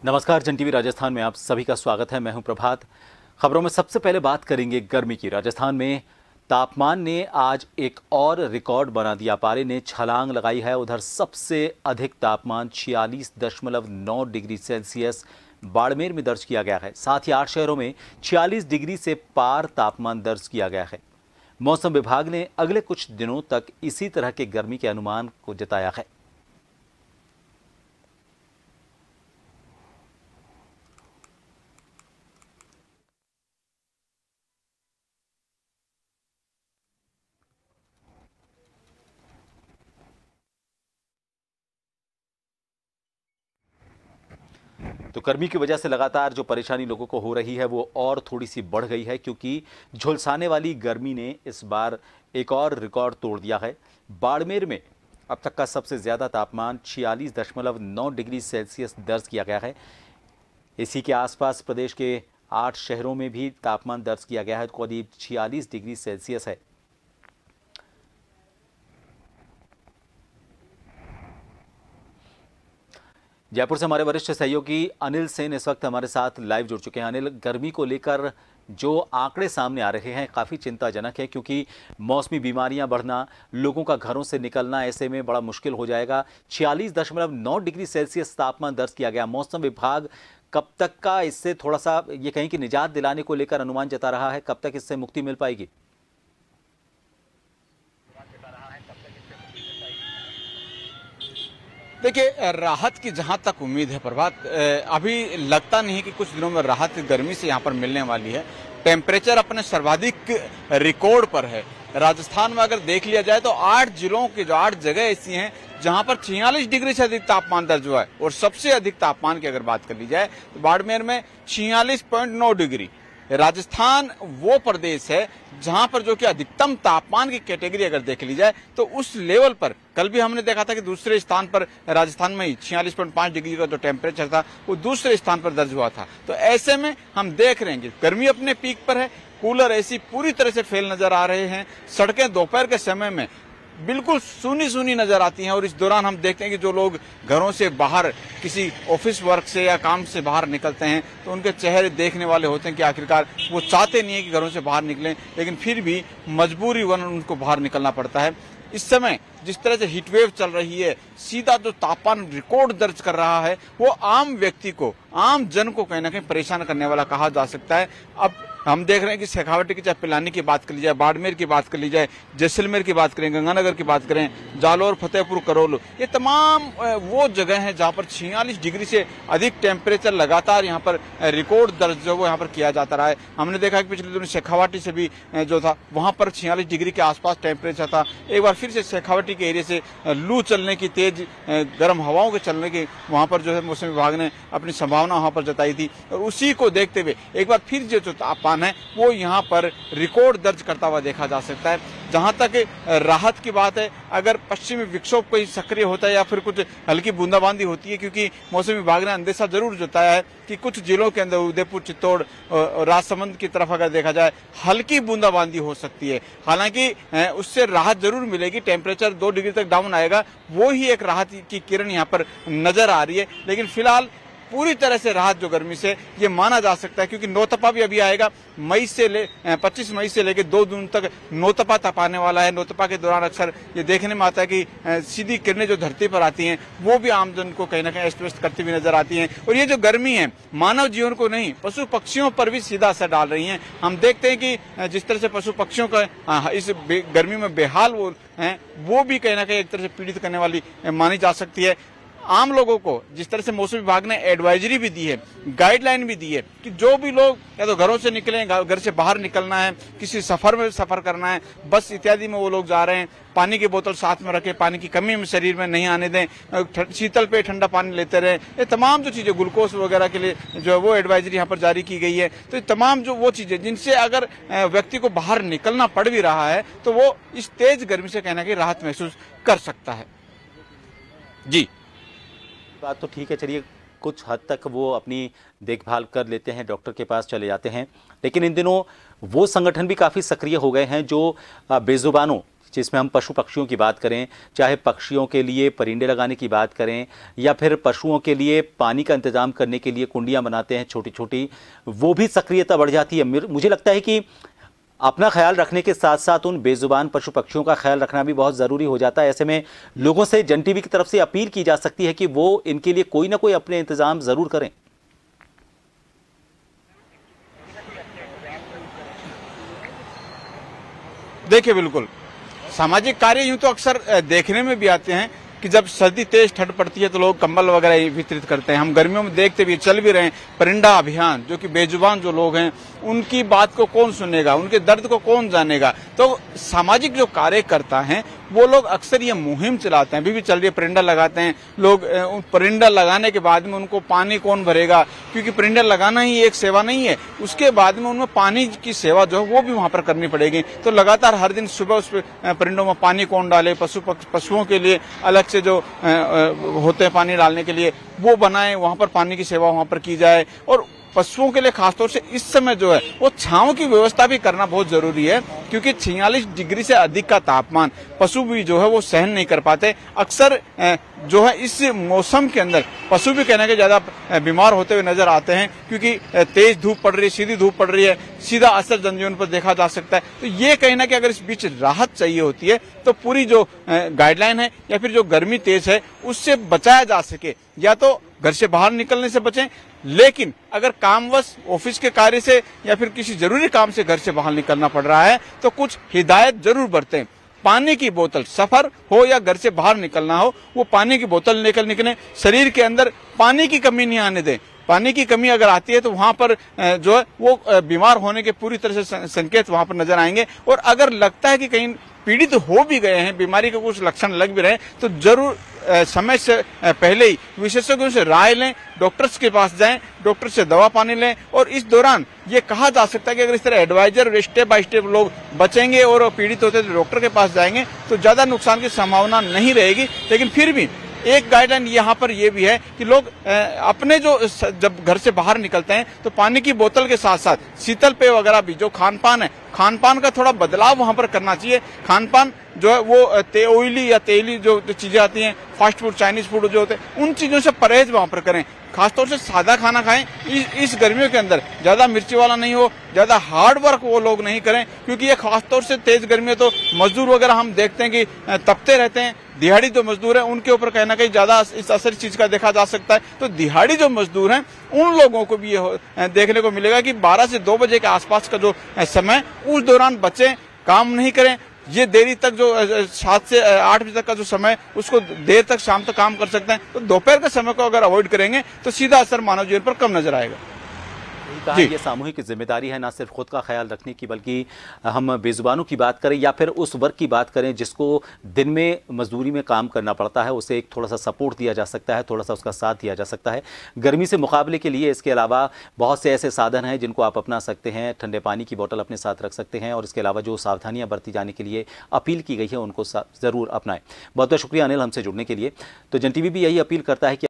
नमस्कार, जन टीवी राजस्थान में आप सभी का स्वागत है। मैं हूं प्रभात। खबरों में सबसे पहले बात करेंगे गर्मी की। राजस्थान में तापमान ने आज एक और रिकॉर्ड बना दिया। पारे ने छलांग लगाई है। उधर सबसे अधिक तापमान 46.9 डिग्री सेल्सियस बाड़मेर में दर्ज किया गया है। साथ ही 8 शहरों में 46 डिग्री से पार तापमान दर्ज किया गया है। मौसम विभाग ने अगले कुछ दिनों तक इसी तरह के गर्मी के अनुमान को जताया है। तो गर्मी की वजह से लगातार जो परेशानी लोगों को हो रही है वो और थोड़ी सी बढ़ गई है, क्योंकि झुलसाने वाली गर्मी ने इस बार एक और रिकॉर्ड तोड़ दिया है। बाड़मेर में अब तक का सबसे ज़्यादा तापमान 46.9 डिग्री सेल्सियस दर्ज किया गया है। इसी के आसपास प्रदेश के 8 शहरों में भी तापमान दर्ज किया गया है, तो करीब 46 डिग्री सेल्सियस है। जयपुर से हमारे वरिष्ठ सहयोगी अनिल सेन इस वक्त हमारे साथ लाइव जुड़ चुके हैं। अनिल, गर्मी को लेकर जो आंकड़े सामने आ रहे हैं काफ़ी चिंताजनक है, क्योंकि मौसमी बीमारियां बढ़ना, लोगों का घरों से निकलना ऐसे में बड़ा मुश्किल हो जाएगा। 46.9 डिग्री सेल्सियस तापमान दर्ज किया गया। मौसम विभाग कब तक का इससे थोड़ा सा ये कहीं कि निजात दिलाने को लेकर अनुमान जता रहा है, कब तक इससे मुक्ति मिल पाएगी? देखिए, राहत की जहां तक उम्मीद है प्रभात, अभी लगता नहीं कि कुछ दिनों में राहत गर्मी से यहां पर मिलने वाली है। टेम्परेचर अपने सर्वाधिक रिकॉर्ड पर है। राजस्थान में अगर देख लिया जाए तो 8 जिलों की जो 8 जगह ऐसी हैं जहां पर 46 डिग्री से अधिक तापमान दर्ज हुआ है। और सबसे अधिक तापमान की अगर बात कर ली जाए तो बाड़मेर में 46.9 डिग्री। राजस्थान वो प्रदेश है जहां पर जो कि अधिकतम तापमान की कैटेगरी अगर देख ली जाए तो उस लेवल पर कल भी हमने देखा था कि दूसरे स्थान पर राजस्थान में 46.5 डिग्री का जो टेम्परेचर था वो दूसरे स्थान पर दर्ज हुआ था। तो ऐसे में हम देख रहे हैं कि गर्मी अपने पीक पर है। कूलर एसी पूरी तरह से फेल नजर आ रहे हैं। सड़कें दोपहर के समय में बिल्कुल सूनी सूनी नजर आती हैं। और इस दौरान हम देखते हैं कि जो लोग घरों से बाहर किसी ऑफिस वर्क से या काम से बाहर निकलते हैं तो उनके चेहरे देखने वाले होते हैं कि आखिरकार वो चाहते नहीं है कि घरों से बाहर निकलें, लेकिन फिर भी मजबूरी वन उनको बाहर निकलना पड़ता है। इस समय जिस तरह से हीटवेव चल रही है, सीधा जो तापमान रिकॉर्ड दर्ज कर रहा है वो आम व्यक्ति को, आम जन को कहीं ना कहीं परेशान करने वाला कहा जा सकता है। अब हम देख रहे हैं कि शेखावटी की चाहे पिलानी की बात कर ली जाए, बाड़मेर की बात कर ली जाए, जैसलमेर की बात करें, गंगानगर की बात करें, जालौर, फतेहपुर, करौल, ये तमाम वो जगह हैं जहां पर 46 डिग्री से अधिक टेम्परेचर लगातार यहां पर रिकॉर्ड दर्ज जो वो यहां पर किया जाता रहा है। हमने देखा कि पिछले दिनों शेखावटी से भी जो था वहां पर 46 डिग्री के आसपास टेम्परेचर था। एक बार फिर से शेखावटी के एरिया से लू चलने की, तेज गर्म हवाओं के चलने की वहां पर जो है मौसम विभाग ने अपनी संभावना वहां पर जताई थी। और उसी को देखते हुए एक बार फिर जो तापमान है वो यहां पर रिकॉर्ड दर्ज करता हुआ देखा जा सकता है। जहां तक राहत की बात है, अगर पश्चिमी विक्षोभ कोई सक्रिय होता है या फिर कुछ हल्की बूंदाबांदी होती है, क्योंकि मौसम विभाग ने अंदेशा जरूर जताया है कि कुछ जिलों के अंदर उदयपुर, चित्तौड़, राजसमंद की तरफ अगर देखा जाए हल्की बूंदाबांदी हो सकती है। हालांकि उससे राहत जरूर मिलेगी। टेम्परेचर 2 डिग्री तक डाउन आएगा, वो ही एक राहत की किरण यहाँ पर नजर आ रही है। लेकिन फिलहाल पूरी तरह से राहत जो गर्मी से ये माना जा सकता है, क्योंकि नौतपा भी अभी आएगा। 25 मई से लेकर 2 जून तक नौतपा तपाने वाला है। नौतपा के दौरान अक्सर ये देखने में आता है कि सीधी किरणें जो धरती पर आती हैं वो भी आमजन को कहीं ना कहीं अस्त व्यस्त करती हुई नजर आती हैं। और ये जो गर्मी है मानव जीवन को नहीं, पशु पक्षियों पर भी सीधा असर डाल रही है। हम देखते हैं कि जिस तरह से पशु पक्षियों का इस गर्मी में बेहाल वो हैं, वो भी कहीं ना कहीं एक तरह से पीड़ित करने वाली मानी जा सकती है। आम लोगों को जिस तरह से मौसम विभाग ने एडवाइजरी भी दी है, गाइडलाइन भी दी है कि जो भी लोग या तो घरों से निकलें, घर से बाहर निकलना है, किसी सफर में सफर करना है, बस इत्यादि में वो लोग जा रहे हैं, पानी की बोतल साथ में रखें, पानी की कमी में शरीर में नहीं आने दें, शीतल पे ठंडा पानी लेते रहें। ये तमाम जो चीजें, ग्लूकोज वगैरह के लिए जो है वो एडवाइजरी यहाँ पर जारी की गई है। तो ये तमाम जो वो चीजें जिनसे अगर व्यक्ति को बाहर निकलना पड़ भी रहा है तो वो इस तेज गर्मी से कहना कि राहत महसूस कर सकता है। जी, बात तो ठीक है। चलिए, कुछ हद तक वो अपनी देखभाल कर लेते हैं, डॉक्टर के पास चले जाते हैं, लेकिन इन दिनों वो संगठन भी काफ़ी सक्रिय हो गए हैं जो बेजुबानों जिसमें हम पशु पक्षियों की बात करें, चाहे पक्षियों के लिए परिंदे लगाने की बात करें या फिर पशुओं के लिए पानी का इंतजाम करने के लिए कुंडियां बनाते हैं छोटी छोटी, वो भी सक्रियता बढ़ जाती है। मुझे लगता है कि अपना ख्याल रखने के साथ साथ उन बेजुबान पशु पक्षियों का ख्याल रखना भी बहुत ज़रूरी हो जाता है। ऐसे में लोगों से जन टीवी की तरफ से अपील की जा सकती है कि वो इनके लिए कोई ना कोई अपने इंतजाम ज़रूर करें। देखिए, बिल्कुल सामाजिक कार्य यूं तो अक्सर देखने में भी आते हैं कि जब सर्दी तेज ठंड पड़ती है तो लोग कंबल वगैरह वितरित करते हैं। हम गर्मियों में देखते भी चल भी रहे हैं परिंदा अभियान, जो कि बेजुबान जो लोग हैं उनकी बात को कौन सुनेगा, उनके दर्द को कौन जानेगा। तो सामाजिक जो कार्यकर्ता हैं वो लोग अक्सर ये मुहिम चलाते हैं, अभी भी चल रही है, परिंदा लगाते हैं लोग। परिंदा लगाने के बाद में उनको पानी कौन भरेगा, क्योंकि परिंदा लगाना ही एक सेवा नहीं है, उसके बाद में उनमें पानी की सेवा जो है वो भी वहां पर करनी पड़ेगी। तो लगातार हर दिन सुबह उस परिंदों में पानी कौन डाले, पशुओं के लिए अलग से जो होते हैं पानी डालने के लिए वो बनाए, वहां पर पानी की सेवा वहां पर की जाए। और पशुओं के लिए खासतौर से इस समय जो है वो छांव की व्यवस्था भी करना बहुत जरूरी है, क्योंकि 46 डिग्री से अधिक का तापमान पशु भी जो है वो सहन नहीं कर पाते। अक्सर जो है इस मौसम के अंदर पशु भी कहने के ज्यादा बीमार होते हुए नजर आते हैं, क्योंकि तेज धूप पड़ रही है, सीधी धूप पड़ रही है, सीधा असर जनजीवन पर देखा जा सकता है। तो ये कहीं ना कहीं अगर इस बीच राहत चाहिए होती है तो पूरी जो गाइडलाइन है या फिर जो गर्मी तेज है उससे बचाया जा सके, या तो घर से बाहर निकलने से बचें, लेकिन अगर कामवश ऑफिस के कार्य से या फिर किसी जरूरी काम से घर से बाहर निकलना पड़ रहा है तो कुछ हिदायत जरूर बरतें। पानी की बोतल, सफर हो या घर से बाहर निकलना हो, वो पानी की बोतल लेकर निकलें। शरीर के अंदर पानी की कमी नहीं आने दें। पानी की कमी अगर आती है तो वहां पर जो है वो बीमार होने के पूरी तरह से संकेत वहां पर नजर आएंगे। और अगर लगता है कि कहीं पीड़ित हो भी गए हैं, बीमारी के कुछ लक्षण लग भी रहे हैं, तो जरूर समय से पहले ही विशेषज्ञों से राय लें, डॉक्टर्स के पास जाएं, डॉक्टर से दवा पानी लें। और इस दौरान ये कहा जा सकता है कि अगर इस तरह एडवाइजर स्टेप बाय स्टेप लोग बचेंगे और पीड़ित होते तो डॉक्टर के पास जाएंगे तो ज्यादा नुकसान की संभावना नहीं रहेगी। लेकिन फिर भी एक गाइडलाइन यहाँ पर यह भी है कि लोग अपने जो जब घर से बाहर निकलते हैं तो पानी की बोतल के साथ साथ शीतल पेय वगैरह भी, जो खान पान है, खान पान का थोड़ा बदलाव वहां पर करना चाहिए। खान पान जो है वो ऑयली या तेली जो चीजें आती हैं, फास्ट फूड, चाइनीज फूड जो होते हैं, उन चीजों से परहेज वहां पर करें। खासतौर से सादा खाना खाएं। इस गर्मियों के अंदर ज्यादा मिर्ची वाला नहीं हो, ज्यादा हार्ड वर्क वो लोग नहीं करें, क्योंकि ये खासतौर से तेज गर्मी में तो मजदूर वगैरह हम देखते हैं कि तपते रहते हैं। दिहाड़ी जो मजदूर है उनके ऊपर कहीं ना कहीं ज्यादा इस असर चीज का देखा जा सकता है। तो दिहाड़ी जो मजदूर हैं उन लोगों को भी ये देखने को मिलेगा कि 12 से 2 बजे के आसपास का जो समय, उस दौरान बच्चे काम नहीं करें। ये देरी तक जो 7 से 8 बजे तक का जो समय, उसको देर तक शाम तक काम कर सकते हैं। तो दोपहर के समय को अगर अवॉइड करेंगे तो सीधा असर मानव जीवन पर कम नजर आएगा। कहा ये सामूहिक जिम्मेदारी है, ना सिर्फ खुद का ख्याल रखने की, बल्कि हम बेजुबानों की बात करें या फिर उस वर्ग की बात करें जिसको दिन में मजदूरी में काम करना पड़ता है, उसे एक थोड़ा सा सपोर्ट दिया जा सकता है, थोड़ा सा उसका साथ दिया जा सकता है गर्मी से मुकाबले के लिए। इसके अलावा बहुत से ऐसे साधन हैं जिनको आप अपना सकते हैं। ठंडे पानी की बोतल अपने साथ रख सकते हैं और इसके अलावा जो सावधानियां बरती जाने के लिए अपील की गई है उनको ज़रूर अपनाएं। बहुत बहुत शुक्रिया अनिल हमसे जुड़ने के लिए। तो जन टीवी भी यही अपील करता है कि